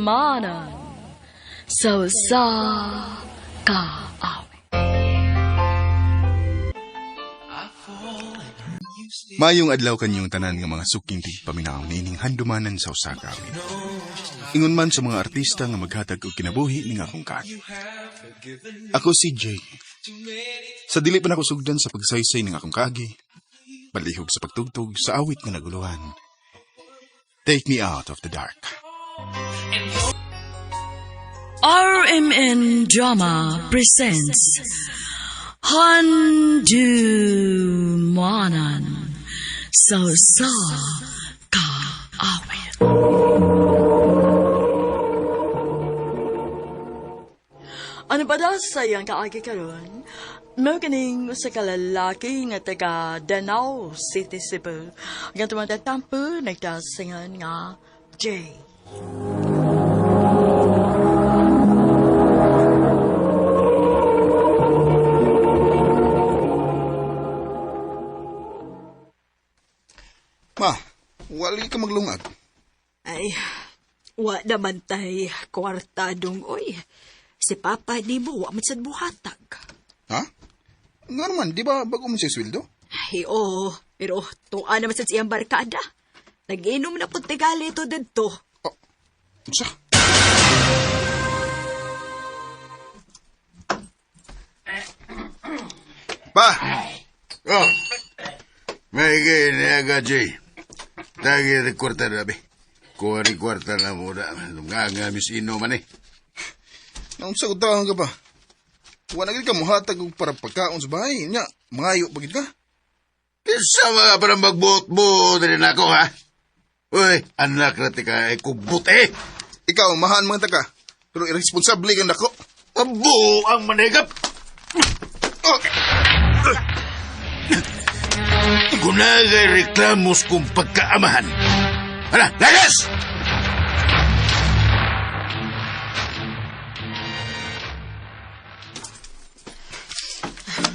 manan. So sa kaawit. Mayong adlaw kanyong tanan nga mga suking tigpaminaw nining handumanan sa Osaka. Ingon man sa mga artista nga maghatag og kinabuhi ning akong kagi. Ako si Jay. Sa dili pa nako sugdan sa pagsaysay ning akong kagi, palihog sa pagtugtog sa awit nga naguluhan. Take me out of the dark. RMN Drama presents Handumanan So sa kaawit. Ano ba daw sayang kaagi karon? May kaning sa kalalaki nga taga Danau City, Cebu. Nga tumatatampo nagtasingan nga Jay. Ma, wali ka maglungag. Ay, wa naman tay kwarta dong oy. Si Papa ni mo, wa man sad buhatag. Ha? Nga naman, di ba bago mo siya sweldo? Ay, oo, pero tuwa naman sad siyang barkada. Nag-inom na po tigali to dito. Oh, sa? Pa! Oh, may giniaga, Jay. Lagi rekwarta na, be. Kuha rekwarta na muna. Nga mis ino man eh. Naunsa ko taon ka pa? Wala gid ka muhatag og para pagkaon sa bahay. Nya, mangayo pagid ka? Isa mga parang magbuot-buot rin ako, ha? Uy, anak na tika, kubot eh. Ikaw, mahaan mga taka. Pero irresponsable kang dako. Abo ang manigap. Oh. Gunagay reklamos kung pagkaamahan. Hala, lagas!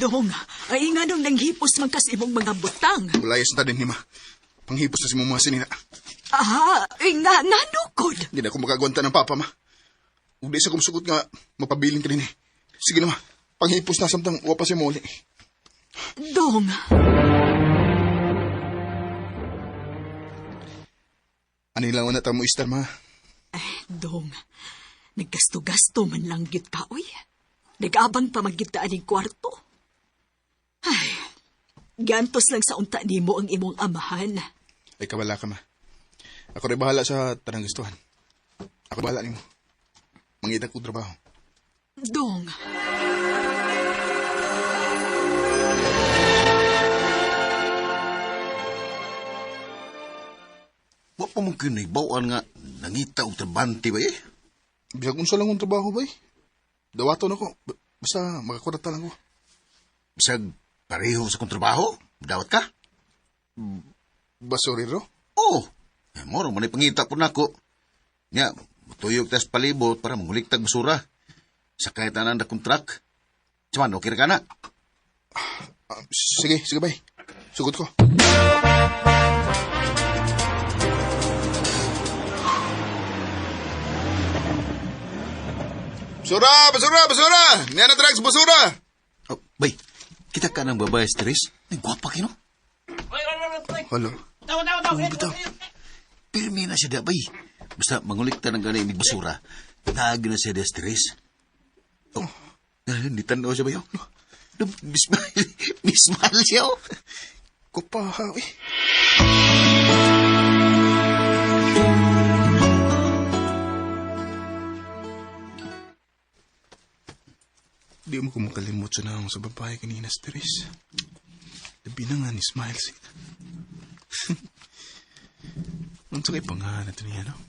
Dong, ay nga nung nanghipos man kasi imong mga butang. Ulayas na din ni ma. Panghipos na si mga sinina. Ah, ay nga nukod. Hindi na ako makagwanta ng papa, ma. Udi sa kumsugot nga, mapabiling ka din eh. Sige na, ma. Panghipos na samtang wapa si Moli. Dong. Anilang na tamo istar, ma. Dong, naggasto-gasto man lang gyud ka, oy. Nag-abang pa maggitaan ng kwarto. Ay, gantos lang sa unta nimo ang imong amahan. Ay, kawala ka, ma. Ako rin bahala sa tanang gustuhan. Ako bahala nimo. Mangita ko trabaho. Dong. Wa pa mong kinibawaan nga nangita og trabante ba eh? Bisag unsa lang kong trabaho ba eh. Dawaton ako. Basta makakurata lang ko. Bisag pareho sa kong trabaho? Dawat ka? Basuriro? Oo. Moro, manay pangita po na ako. Nga, matuyog tas palibot para manguliktag basura. Sa kahit na nanda kontrak. Saman, okay ka na? Sige, bay. Sugod ko. Basura! Niyan na drugs, basura! Oh, bay, kita ka ng babae sa Teres? Ay, gwapa kayo, no? Halo? Bitaw. Pirmi na siya da, bay. Basta mangulikta ng ganay may basura. Taagi na siya da sa Teres. Oh, hindi tanaw siya ba yun? Mismal siya, oh. Kupahaw eh. Di mo ko makalimot sa naong sa babae kanina sa Teres. Labi na nga ni Smiles. Ang sakay pa nga na ito niya, no?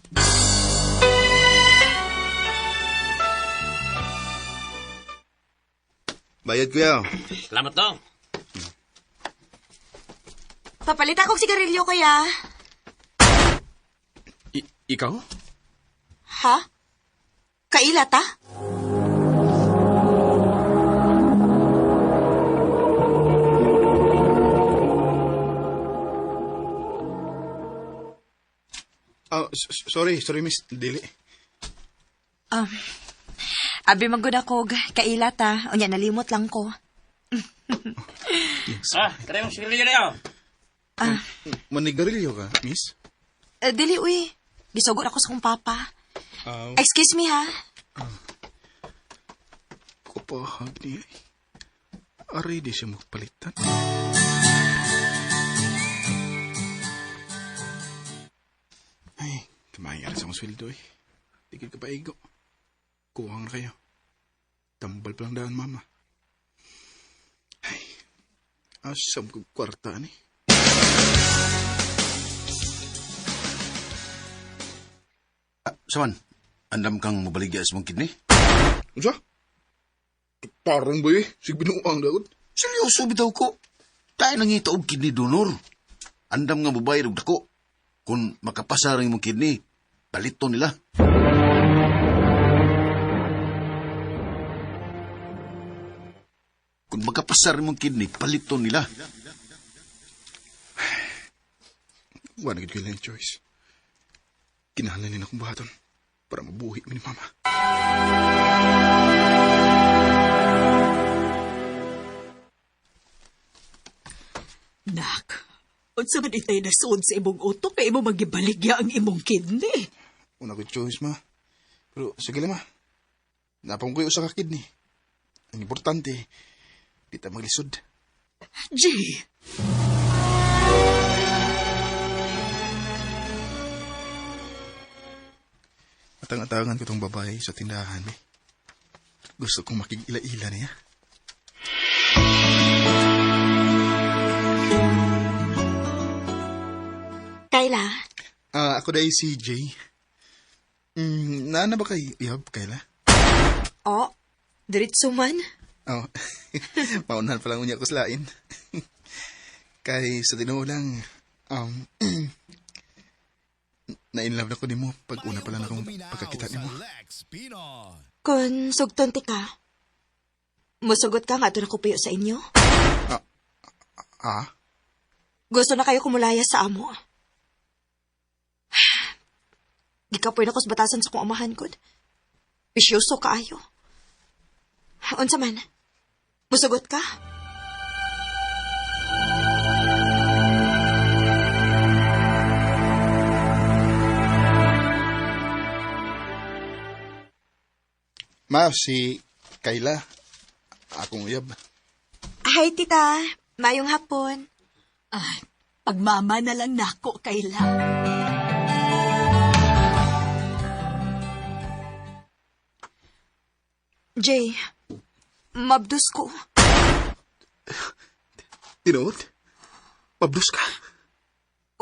Bayad kuya. Salamat dong. Papalit akong sigarilyo, kuya. Ikaw? Ha? Kaila ta? Sorry, miss. Dili. Abi magod ako, kaila ta. O niya, nalimot lang ko. Karayong sigarilyo na yun. Manigarilyo ka, miss? Dili, uy. Gisugod ako sa kong papa. Excuse me, ha? Kupahag niya. Aray di siya magpalitan. Ay, kamayari sa akong sweldo eh. Tigil ka pa igo. Kuwang na kayo. Tambal pa lang daan, mama. Ay, asam ko kwarta ni. Saman, andam kang mabaligya sa mong kidney? Ano parang ba eh? Sige binuang daot. Seryoso bitaw ko. Tayo nang itaog kidney donor. Andam nga babayad og dako. Kung makapasar ang mong kidney, palito nila. Kung makapasar ang mong kidney, palito nila. Wala na gid ko lang choice. Kinahanglan akong buhaton para mabuhi mi ni mama. Nak, unsa man itay nasod sa imong utok kay imo magibaligya ang imong kidney. Una ko choice, ma. Pero sige lang, ma. Napang ko yung usa ka kidney. Ang importante, di ta maglisod. G, Atang-atangan ko tong babae sa tindahan, eh. Gusto kong makikila-ila niya. Kayla? Ako dahil si Jay. Naana ba kay Ihab, Kayla? O, diritso man. Oh, maunahan pa lang unya ko sa lain. Kay sa tinuo lang, na-inlove na ko ni mo pag una pa lang akong pagkakita ni mo. Kung sugton ti ka, musugot ka nga ito na kupayo sa inyo. Gusto na kayo kumulaya sa amo. Di ka pwede ako sa batasan sa kong amahan ko. Pisyoso kaayo. Unsa man, musugot ka? Ma, si Kayla. Akong uyab. Hi, tita. Mayong hapon. pagmama na lang nako Kayla. Jay, mabdus ko. Tinood? Pablos ka?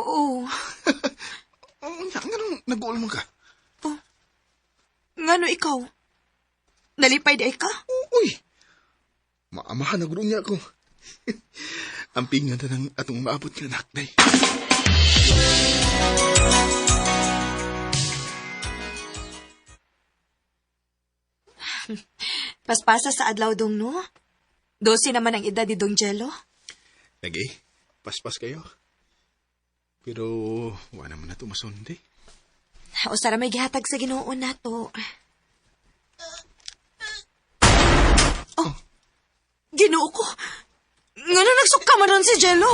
Oo. Nga nag-uol mo ka? Ngano ikaw? Nalipay di ka? Uy! Maamahan na guro niya ako. Ang pingan na ng atong maabot nga nakday. Paspasa sa adlaw dong no? 12 naman ang edad ni Dong Jello. Lagi, paspas kayo. Pero, wala naman na ito masundi. O sara may gihatag sa Ginoo nato. Oh, Ginoo ko. Ngano nagsuka man ron si Jello?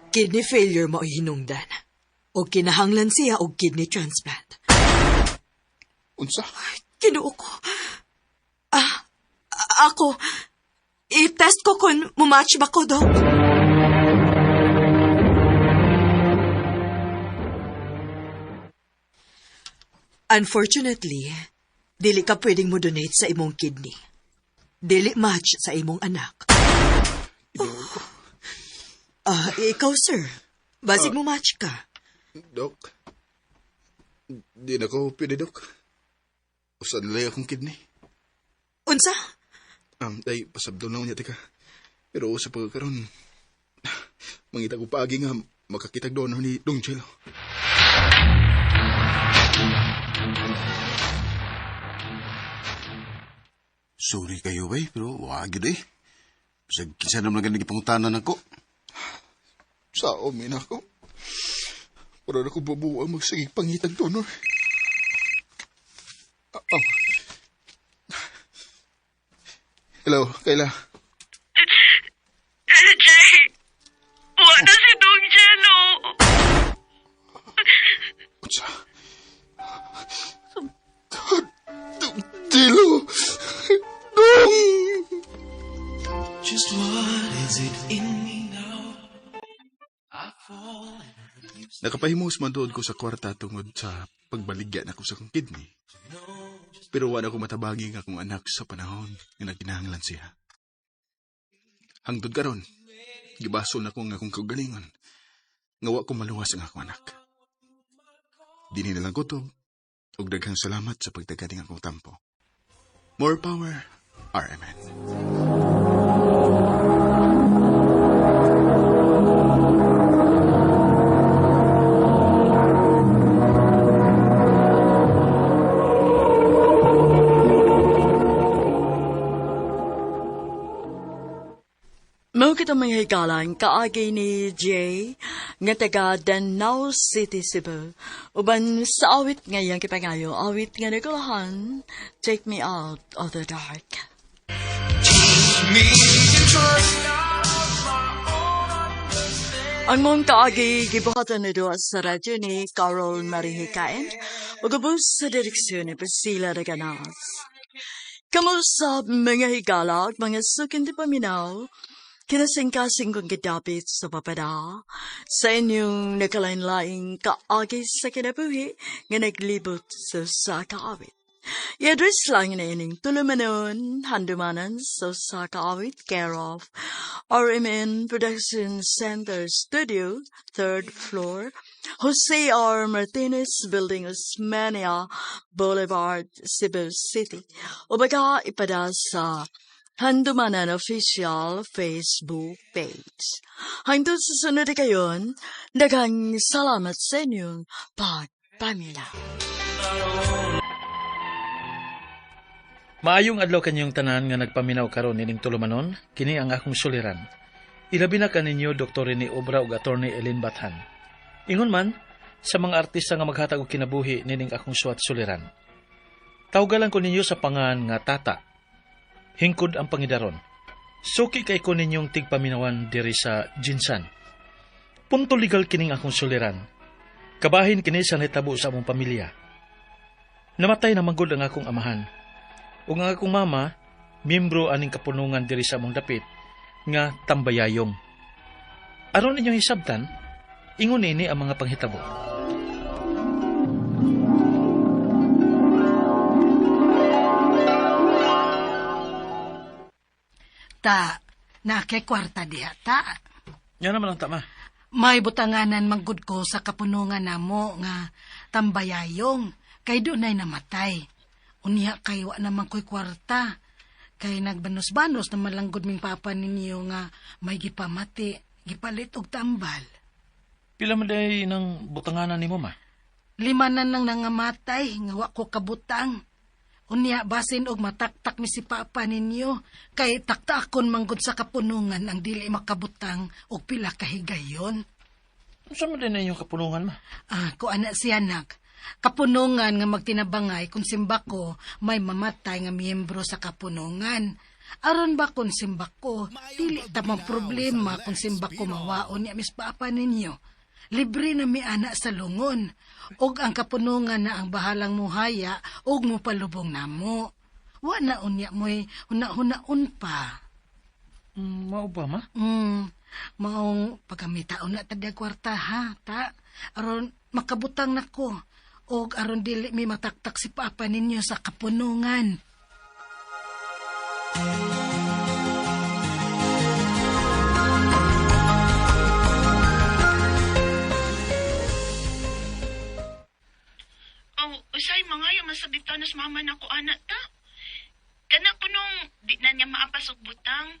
Kidney failure mo hinungdan. O kinahanglan siya og kidney transplant. Unsa? Ginoo ko. Ako, i-test ko kung mumatch ba ko, Dok. Unfortunately, dili ka pwedeng mo donate sa imong kidney. Dili match sa imong anak. Ikaw, sir. Basig mo match ka. Dok, di na ko pwede, Dok. Usan nilay akong kidney. Unsa? Day, pasabdo na unya, tika. Pero sa pagkakaroon, mangita ko paagi nga makakitag donor ni Dong Jello. Sorry kayo bay, pero wag yun eh. Bisag kisa naman ganang ipangutanan ako. Sa omin ako. Para na ko babuwa magsaging pangitag donor. Hello, Kayla. Jay, wala si Dong Jello. Unsa? Dilo! Dong! Just what is it in me now? Nakapahimos man tuod ko sa kwarta tungod sa pagbaligyan ako sa kong kidney. Pero wala ko matabagi nga akong anak sa panahon nga nagkinahanglan siya. Hangtod karon, gibaso na ko nga akong kaugalingon. Nga wa ko maluwas ang akong anak. Dini na lang kutob, ug daghang salamat sa pagtagaling akong tampo. More power, RMN. Mao kita mga hikalan kaagi ni Jay nga taga Danau City, Cebu. Uban sa awit ngayang kipangayo, awit nga nagulahan, Take Me Out of the Dark. Ang mong kaagi gibuhatan nito sa radyo ni Carol Marie Hikain, ugubos sa direksyon ni Priscilla Reganas. Kamusta mga higala at mga sukin di paminaw, kinasingkasing kong kadapit sa papada sa inyong nakalain-laing kaagi sa kinabuhi nga naglibot sa kaawit. I-address lang na ining tulumanon, handumanan sa kaawit, care of RMN Production Center Studio, 3rd floor, Jose R. Martinez Building, Osmania Boulevard, Cebu City. O baga ipada sa Handumanan Official Facebook page. Hangtod sa sunod na kayon, daghang salamat sa inyong pagpamila. Maayong adlaw kanyong tanan nga nagpaminaw karon nining tulumanon, kini ang akong suliran. Ilabi na kaninyo Dr. Rene Obra ug Attorney Ellen Bathan. Ingon man sa mga artista nga maghatag og kinabuhi nining akong suwat suliran. Tawgalan ko ninyo sa pangan nga Tata. Hingkod ang pangidaron. Suki kay ko ninyong tigpaminawan diri sa Jinsan. Punto legal kining akong suliran. Kabahin kini sa nitabo sa among pamilya. Namatay na manggod ang akong amahan. Ug ang akong mama, miyembro aning kapunungan diri sa among dapit, nga Tambayayong. Aron ninyong hisabtan, ingon ini ang mga panghitabo. Ta, nakay kwarta diha, ta. Yan naman ang tama. May butanganan manggod ko sa kapunungan namo nga Tambayayong, kay doon ay namatay. Unya kay wa naman ko'y kwarta. Kay nagbanos-banos na malanggod ming papa ninyo nga may gipamati, gipalit og tambal. Pila man day ng butanganan ni mo, ma? 5 na nang nangamatay, nga wa ko kabutang. Unya basin og mataktak mi si papa ninyo, kay taktakon manggod sa kapunungan ang dili makabutang og pila ka higayon. Saan mo din na inyong kapunungan, ma? Ko anak si anak. Kapunungan nga magtinabangay kung simba ko may mamatay nga miyembro sa kapunungan. Aron ba kung simba ko, dili tamang problema kung simba ko mawaon niya mis papa ninyo. Libre na mi anak sa lungon. Og ang kapunungan na ang bahalang muhaya, og mo palubong namo. Wa na unya mo'y huna-hunaon pa. Mao ba, ma? Maong pagkamitaon na tadya kwarta ha, ta. Aron makabutang na ko. Og aron dili mi mataktak si papa ninyo sa kapunungan. Usay mga yung masabita na mama na ko anak ta. Kana punong di na niya maapasok butang.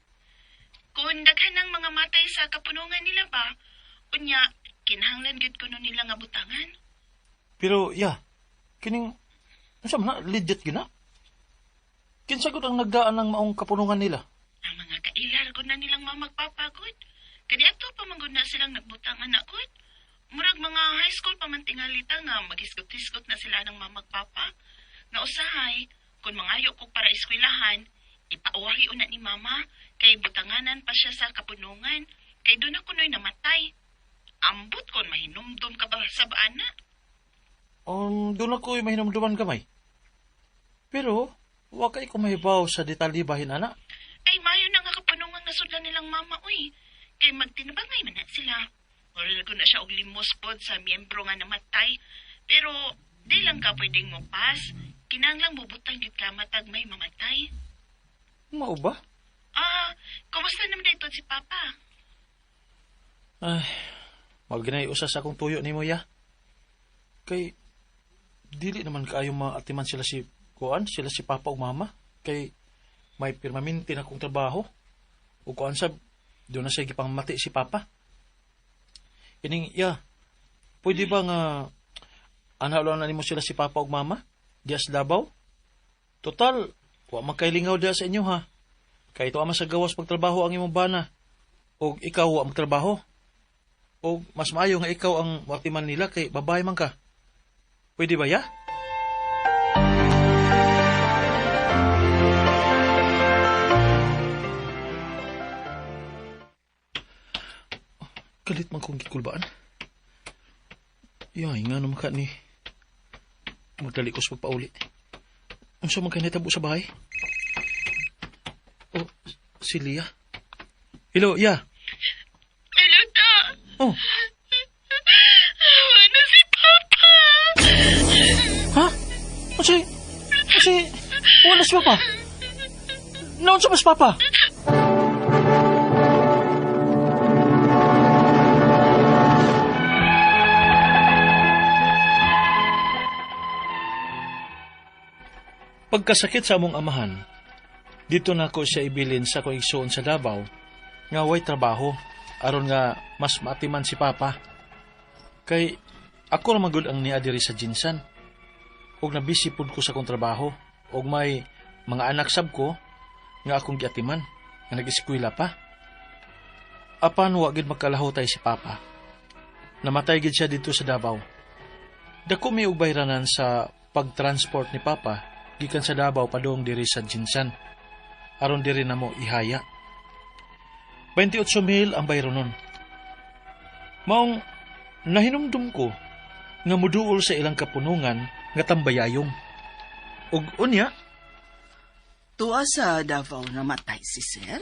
Kung daghan ng mga matay sa kapunungan nila ba, unya kinahanglan gid kuno nila nga butangan. Pero, kining, saan na, legit gina? Kinsagod ang nagdaan ng maong kapunungan nila? Ang mga kailar ko na nilang mamagpapagod. Kadi ato pa manggod na silang nagbutang anak ko. Murag mga high school pa man tingalita nga magisgot-hisgot na sila ng mamagpapa. Nga usahay, kung mangayo ko para eskwelahan, ipauwahi una ni mama, kay butanganan pa siya sa kapunungan, kay doon ako no'y namatay. Ambot kon mahinumdum ka ba sa baana? Doon ako'y mahinumduman kamay. Pero, wa kay ko mahibaw sa detalye bahin, ana. Ay, mayo na nga kapunungan nga sudlan nilang mama, uy. Kay magtinabangay man na sila. Oral ko na siya og limos pod sa miyembro nga namatay. Pero, di lang ka pwedeng mo pas. Kinanglang bubutang yun ka matag may mamatay. Mao ba? Kumusta naman dito si Papa? Ay, maginay usas akong tuyo ni mo, ya. Kay, dili naman kaayong maatiman sila si Papa o Mama. Kay, may pirmaminti na akong trabaho. O kuan sab, doon na siya gipangmati si Papa. Ining, ya, pwede ba nga anaulan na nimo sila si Papa o Mama? Diya sa Davao? Total, wa magkailingaw diya sa inyo, ha? Kay ito ama sa gawas pagtrabaho ang imong bana. O ikaw wa magtrabaho. O mas maayo nga ikaw ang watiman nila kay babae man ka. Pwede ba, ya? Kalit man kong gikulbaan. Yay, nga naman ka ni magdali ko sa pagpauli. Ang sa mga kanitabo sa bahay? Oh, si Lia. Hello, ya. Hello, ta. Oh, Wala si Papa. ha? Kasi, wala si Papa. Naon sa mas Papa? Pagkasakit sa among amahan, dito na ko siya ibilin sa kong igsuon sa Davao, nga way trabaho, aron nga mas maatiman si Papa. Kay ako naman gud ang niadiri sa Jinsan. Og nabisi pud ko sa kong trabaho, og may mga anak sab ko nga akong giatiman, nga nag-eskwela pa. Apan wa gid magkalahutay si Papa. Namatay gid siya dito sa Davao. Dako may og bayranan sa pagtransport ni Papa gikan sa Davao padong diri sa Jinsan. Aron diri na mo ihaya. 28,000 ang bayro nun. Maong nahinumdum ko nga muduol sa ilang kapunungan nga tambayayong. Ug unya, Tuwa sa Davao namatay si Sir?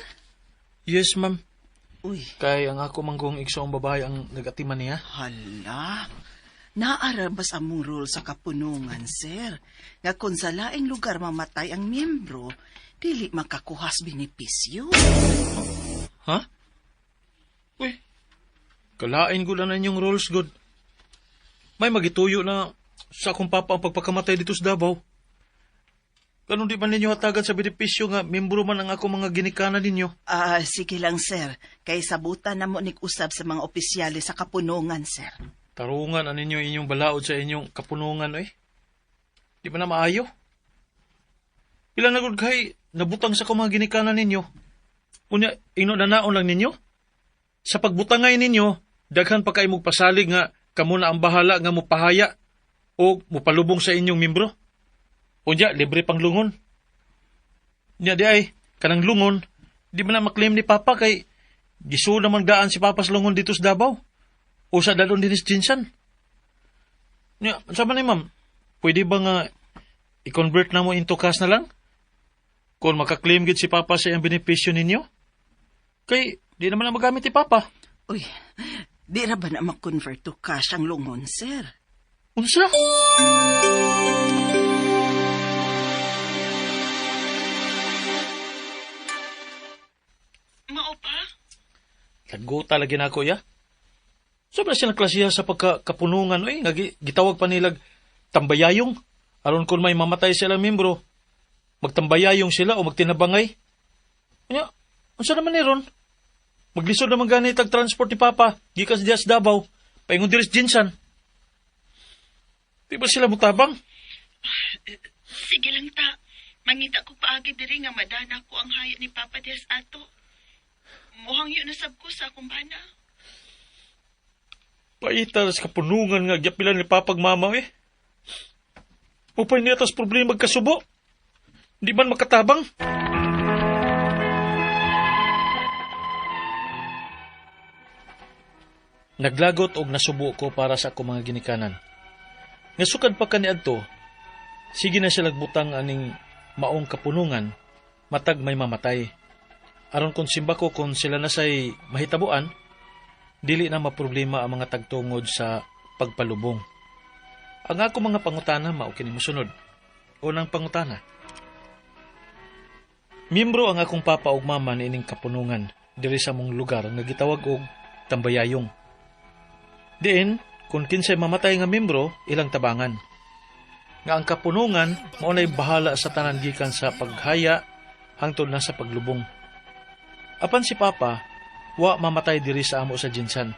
yes ma'am, Uy, kay ang ako manggong igsoong babae ang nagatiman niya. hala. Naarabas among rule sa kapunungan, Sir. Nga kung sa laing lugar mamatay ang miyembro, dili makakuhas benepisyo. Ha? Uy, kalain ko lang na inyong rules, God. May magituyo na sa akong papa ang pagpakamatay dito sa Davao. Ganun di ba ninyo hatagan sa benepisyo nga membro man ang ako mga ginikanan ninyo? Sige lang, Sir. Kay sabutan na mo usab sa mga opisyale sa kapunungan, Sir. Tarungan ang ninyo inyong balaod sa inyong kapunungan, eh. Di ba na maayo? Ilan na gud kay nabutang sa mga ginikanan ninyo? Unya, ino na naon lang ninyo? Sa pagbutangay ninyo, daghan pa kay pasalig nga kamo na ang bahala nga mupahaya o mupalubong sa inyong membro. Unya, libre pang lungon. Nya di ay, kanang lungon, di ba na maklaim ni Papa kay gisu namang daan si Papa sa lungon dito sa Davao? O sa dalon din sa Jinsan? Nya, sama ni ma'am, pwede ba nga i-convert na mo into cash na lang? Kung makaklaim gid si Papa sa iyang benepisyo ninyo? Kay, di naman na magamit ni Papa. Uy, di ra ba na makonvert to cash ang lungon, Sir? Unsa? Mao pa? Laguta lagi na ako, ya. Sobra siya naklasiya sa pagkapunungan, nga gitawag pa nilag tambayayong. Aron kung may mamatay silang membro, magtambayayong sila o magtinabangay. Kanya, unsa naman ni ron? Maglisod naman ganit ang transport ni Papa, gikas diya sa Davao, paingon diri sa Jinsan. Di ba sila mutabang? Sige lang ta. Mangita ko paagi diri nga madana ko ang haya ni Papa Diaz ato. Muhang yun nasab ko sa akong bana. Paita sa kapunungan nga gyapilan ni papag mama eh. Upay niya tas problema magkasubo. Di man makatabang. Naglagot og nasubo ko para sa ako mga ginikanan. Nga sukad pa kaniadto, sige na sila butang aning maong kapunungan, matag may mamatay. Aron kung simba ko kung sila na say mahitabuan, dili na maproblema ang mga tagtungod sa pagpalubong. Ang ako mga pangutana mao kini mosunod. Unang pangutana. Miyembro ang akong papa ug mama niining kapunungan diri sa mong lugar nga gitawag og Tambayayong. Diin, kung kinsay mamatay nga miyembro, ilang tabangan. Nga ang kapunungan mao nay bahala sa tanan gikan sa paghaya hangtod na sa paglubong. Apan si papa, wa mamatay diri sa amo sa Jinsan.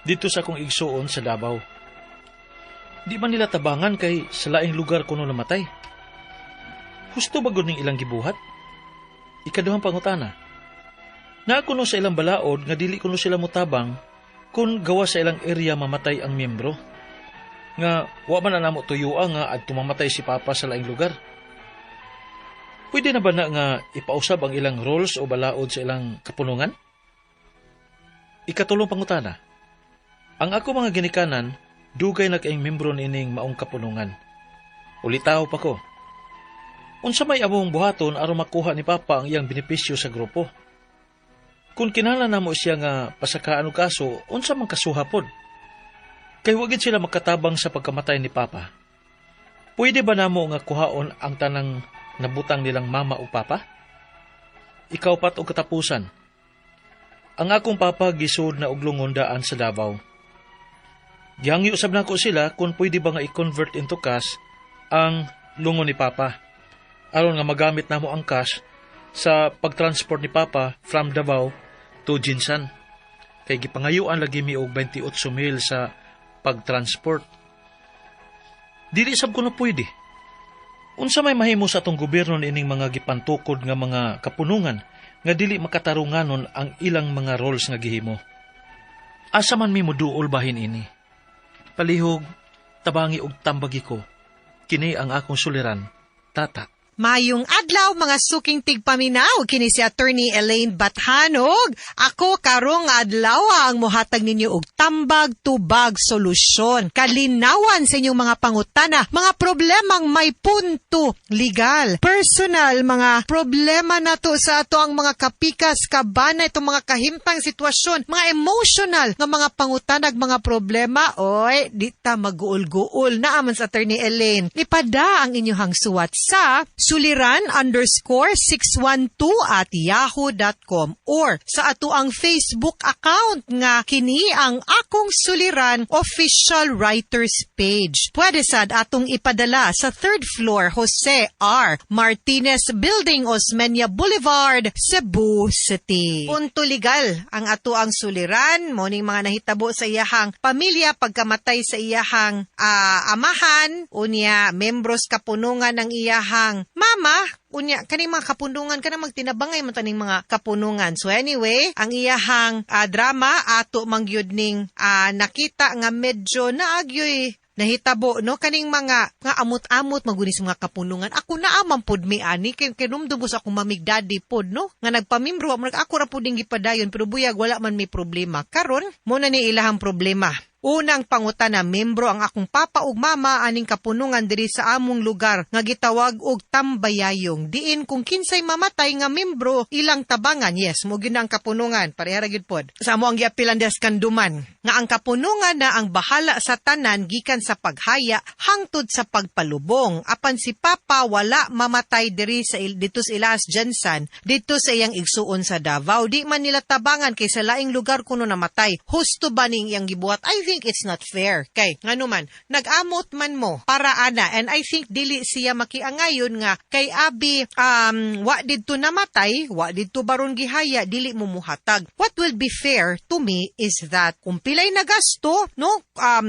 Dito sa kong igsuon sa Davao. Di man nila tabangan kay sa laing lugar kuno namatay. Husto ba gud ning ilang gibuhat? Ikaduhang pangutana. Na kuno sa ilang balaod nga dili kuno sila motabang kung gawa sa ilang area mamatay ang miyembro. Nga wa man na namo tuyuan nga adto mamatay si papa sa laing lugar. Pwede na ba na nga ipausab ang ilang roles o balaod sa ilang kapunungan? Ikatulong pangutana. Ang ako mga ginikanan, dugay na kaing membro nining maong kapunungan. Ulitaw pa ko. Unsa may among buhaton aron makuha ni papa ang iyang benepisyo sa grupo? Kung kinahanglan namo siya nga pasakaan og kaso, unsa man kasuhapod? Kay wagid sila makatabang sa pagkamatay ni papa. Pwede ba namo nga kuhaon ang tanang nabutang nilang mama o papa? Ikaw pat og katapusan. Ang akong papa gisud na og lungondaan sa Davao. Gihangi usab nako sila kung pwede ba nga i-convert into cash ang lungon ni papa. Aron nga magamit namo ang cash sa pagtransport ni papa from Davao to Jinsan. Kay gipangayuan lagi mi og 28,000 sa pagtransport. Dili sab kuno pwede. Unsa may mahimo sa atong gobyerno niining mga gipantukod nga mga kapunungan nga dili makatarunganon ang ilang mga roles nga gihimo. Asa man mi moduol bahin ini. Palihog, tabangi og tambagi ko. Kini ang akong suliran, Tata. Mayong adlaw mga suking tigpaminaw kini si Attorney Elaine Bathanog. Ako karong adlaw ang mohatag ninyo og tambag tubag solusyon. Kalinawan sa inyong mga pangutana, mga problemang may punto legal, personal, mga problema nato sa ato ang mga kapikas, kabana itong mga kahimtang sitwasyon, mga emotional nga mga pangutanag, mga problema. Oy, di ta maguol-guol na aman sa Attorney Elaine. Ipada ang inyong suwat sa suliran_612@yahoo.com or sa ato ang Facebook account nga kini ang Akong Suliran official writers page. Pwede sad atong ipadala sa 3rd floor Jose R. Martinez Building, Osmeña Boulevard, Cebu City. Punto legal ang ato ang suliran mo ning mga nahitabo sa iyahang pamilya pagkamatay sa iyahang amahan unya membros kapunungan ng iyahang mama, unya kaning mga kapunungan kana magtinabangay man taning mga kapunungan. So anyway, ang iyahang drama ato mangyud ning nakita nga medyo naagyoy nahitabo no kaning mga amot-amot maguni sa mga kapunungan. Ako naa man pud mi ani kay kinumdumos ako mamigdadi pod no nga nagpamimbro ako ra pud ding gipadayon pero buyag wala man mi problema. Karon mo na ni ilahang problema. Unang pangutana, membro ang akong papa ug mama aning kapunungan diri sa among lugar nga gitawag og Tambayayong. Diin kung kinsay mamatay nga membro ilang tabangan. Yes, mo gyud ang kapunungan. Pareha ra gyud pod. Sa amo ang giapilan des kanduman nga ang kapunungan na ang bahala sa tanan gikan sa paghaya hangtod sa pagpalubong. Apan si papa wala mamatay diri sa dito sa Ilas Jansan, dito sa iyang igsuon sa Davao. Di man nila tabangan kay sa laing lugar kuno namatay. Husto ba ning iyang gibuhat? I think think it's not fair. Kay, ngano man, nag-amot man mo para ana, and I think dili siya makiangayon nga kay abi wa didto namatay, wa didto baron gihaya, dili mo muhatag. What will be fair to me is that kung pilay na gasto, no,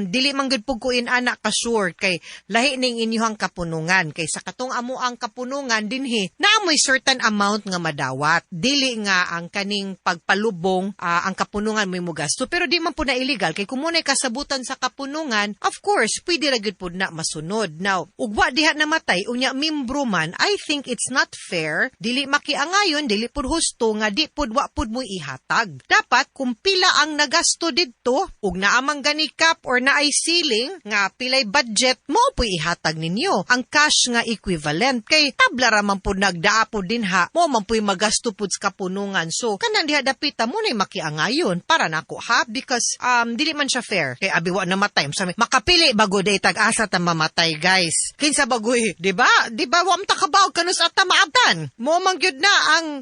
dili man gud pugkuin ana ka sure kay lahi ning inyong kapunungan kay sa katong amo ang kapunungan dinhi naamoy certain amount nga madawat. Dili nga ang kaning pagpalubong ang kapunungan mo gasto, pero di man po na illegal kay kumunay kasabutan sa kapunungan, of course pwede ra gyud pud na masunod. Now ugwa diha namatay unya membro man, I think it's not fair, dili makiangayon, dili pud husto nga di pud wa pud mo ihatag. Dapat kung pila ang nagasto didto ug naamang gani cap or naay ceiling nga pilay budget mo po ihatag ninyo ang cash nga equivalent kay tabla ra man pud nagdaa pud dinha mo man puy magasto pud sa kapunungan. So kanang diha dapita mo nay makiangayon para nako ha, because dili man siya fair kay abi wa namatay sa makapili bago day tag-asa ta mamatay guys. Kinsa bagoy, di ba wa ta kabaw kanus at maabtan mo man gyud na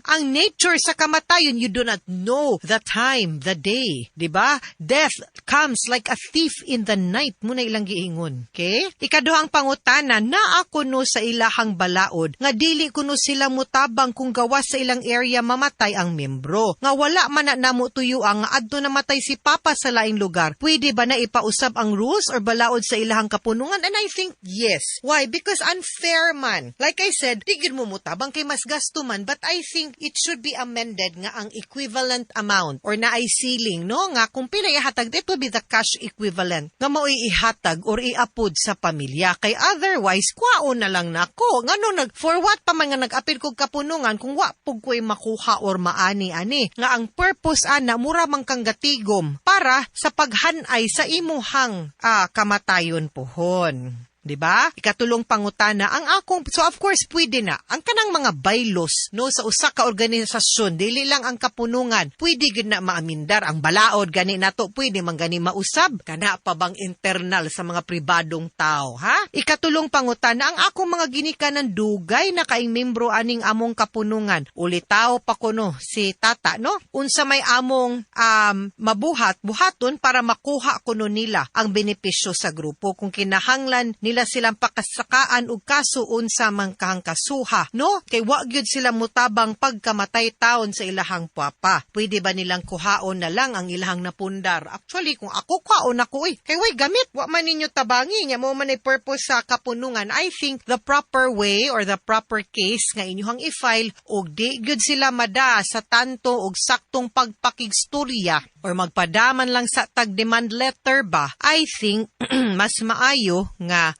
ang nature sa kamatayon. You do not know the time, the day, di ba? Death comes like a thief in the night mo na ilang giingon. Okay? Ikaduhang pangutana na ako no sa ilahang balaod nga dili kuno sila mutabang kung gawas sa ilang area mamatay ang membro nga wala man na namo tuyo ang adto namatay si Papa sa laing lugar. Pwede ba na ipausab ang rules or balaod sa ilahang kapunungan? And I think yes. Why? Because unfair man. Like I said, di gyud mo mutabang kay mas gasto man, but I think it should be amended nga ang equivalent amount or na ay ceiling, no, nga kung pila ihatag, it will be the cash equivalent nga mao ihatag or iapod sa pamilya. Kay otherwise kwaon na lang nako ngano for what pa man nga nag-apil kog kapunungan kung wa pug ko'y makuha or maani-ani nga ang purpose ana mura man kang gatigom para sa paghanay sa imuhang kamatayon pohon. Diba? Ikatulong pangutana ang akong, so of course pwede na ang kanang mga bylaws no sa usa ka organisasyon, dili lang ang kapunungan, pwede gid na maamindar ang balaod gani nato, pwede man gani mausab kana pa bang internal sa mga pribadong tao, ha? Ikatulong pangutana ang akong mga ginikanan dugay na kaing membro aning among kapunungan, ulitaw pa kuno si tata no unsa may among buhaton para makuha kuno nila ang benepisyo sa grupo kung kinahanglan nila silang pakasakaan og kaso unsa man kahang kasuha, no? Kay wa gyud sila mutabang pagkamatay taon sa ilahang papa. Pwede ba nilang kuhaon na lang ang ilahang napundar? Actually, kung ako kuhaon ako, kay way gamit, wa man ninyo tabangi, nya mo man ay purpose sa kapunungan. I think the proper way or the proper case nga inyong i-file og di gyud sila mada sa tanto og saktong pagpakigstorya or magpadaman lang sa tag-demand letter ba, I think mas maayo nga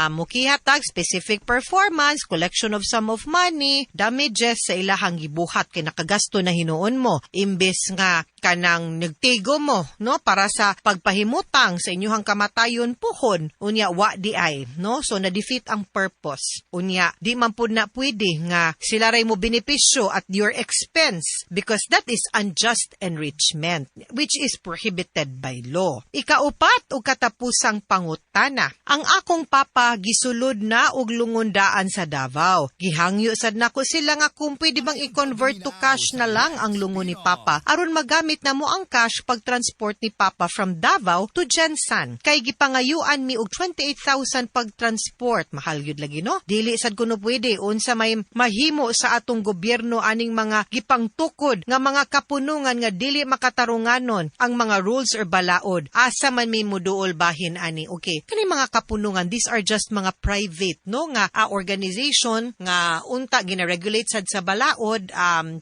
mukihatag specific performance, collection of sum of money, damages sa ilahang gibuhat kay nakagasto na hinuon mo. Imbes nga kanang nagtigo mo, no, para sa pagpahimutang sa inyong kamatayon puhon, unya wa di ay, no? So na-defeat ang purpose. Unya, di man pud na pwede nga sila ray mo benepisyo at your expense because that is unjust enrichment which is prohibited by law. Ikaupat o katapusang pangutana. Ang akong papa gisulod na og lungundaan sa Davao. Gihangyo sad nako sila nga kung pwede bang i-convert to cash na lang ang lungon ni papa aron magamit na mo ang cash pag-transport ni papa from Davao to Jensan. Kay gipangayuan mi og 28,000 pag-transport. Mahal gyud lagi no? Dili sad kuno pwede unsa may mahimo sa atong gobyerno aning mga gipangtukod nga mga kapunungan nga dili makatarunganon ang mga rules or balaod. Asa man may muduol bahin ani. Okay, kani mga kapunungan, these are just mga private no nga organization nga unta gina-regulate sad sa balaod,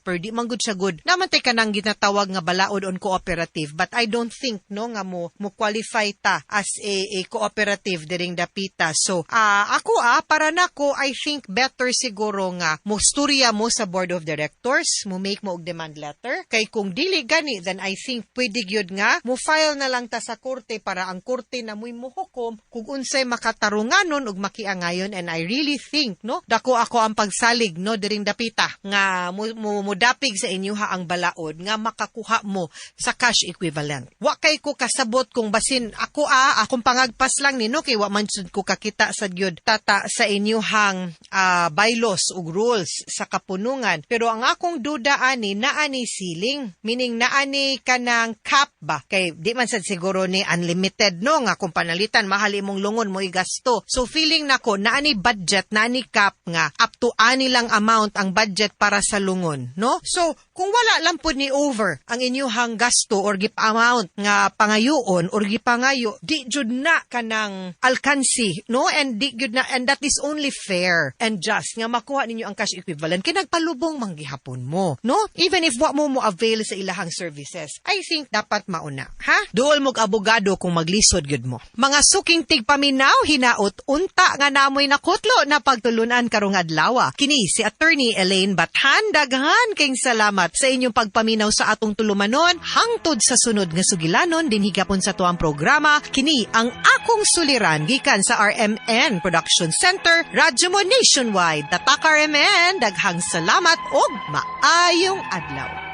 per di man gud siya good. Naman tay kanang ginatawag nga balaod on cooperative, but I don't think no nga mo qualify ta as a cooperative diring dapita. So ako para nako I think better siguro nga mo storya mo sa board of directors, mo make mo og demand letter. Kay kung dili gani, then I think pwede gyud nga mo file na lang ta sa korte para ang korte na mo'y muhukom kung unsay makatarunganon ug makiangayon. And I really think no dako ako ang pagsalig no diring dapita nga mudapig sa inyo ang balaod nga makakuha mo sa cash equivalent. Wa kay ko kasabot kung basin akong pangagpas lang nino kay wa man sud ko kakita sa gyud tata sa inyuhang bylaws ug rules sa kapunungan. Pero ang akong duda ani naani ceiling, meaning naani kanang cap ba kay di man sad siguro ni unlimited no nga kung panalitan mahal imong lungon mo igasto. So feeling nako naani budget, naani cap nga up to ani lang amount ang budget para sa lungon, no? So kung wala lang po ni over ang inyuhang gasto or gip amount nga pangayoon or gipangayo, di jud na kanang alkansi, no? And di jud na, and that is only fair and just nga makuha ninyo ang cash equivalent kay nagpalubong manggihapon mo, no? Even if wa mo avail sa ilahang services, I think dapat mauna, ha? Duol mog abogado kung maglisod gyud mo. Mga suking tigpaminaw hinaot unta nga namoy nakutlo na pagtulunan karong adlaw. Kini si Attorney Elaine Bathan, daghan kayong salamat sa inyong pagpaminaw sa atong tulumanon hangtod sa sunod nga sugilanon din higapon sa tuang programa. Kini ang akong suliran gikan sa RMN Production Center, Radyo mo Nationwide. Tatak RMN, daghang salamat og maayong adlaw.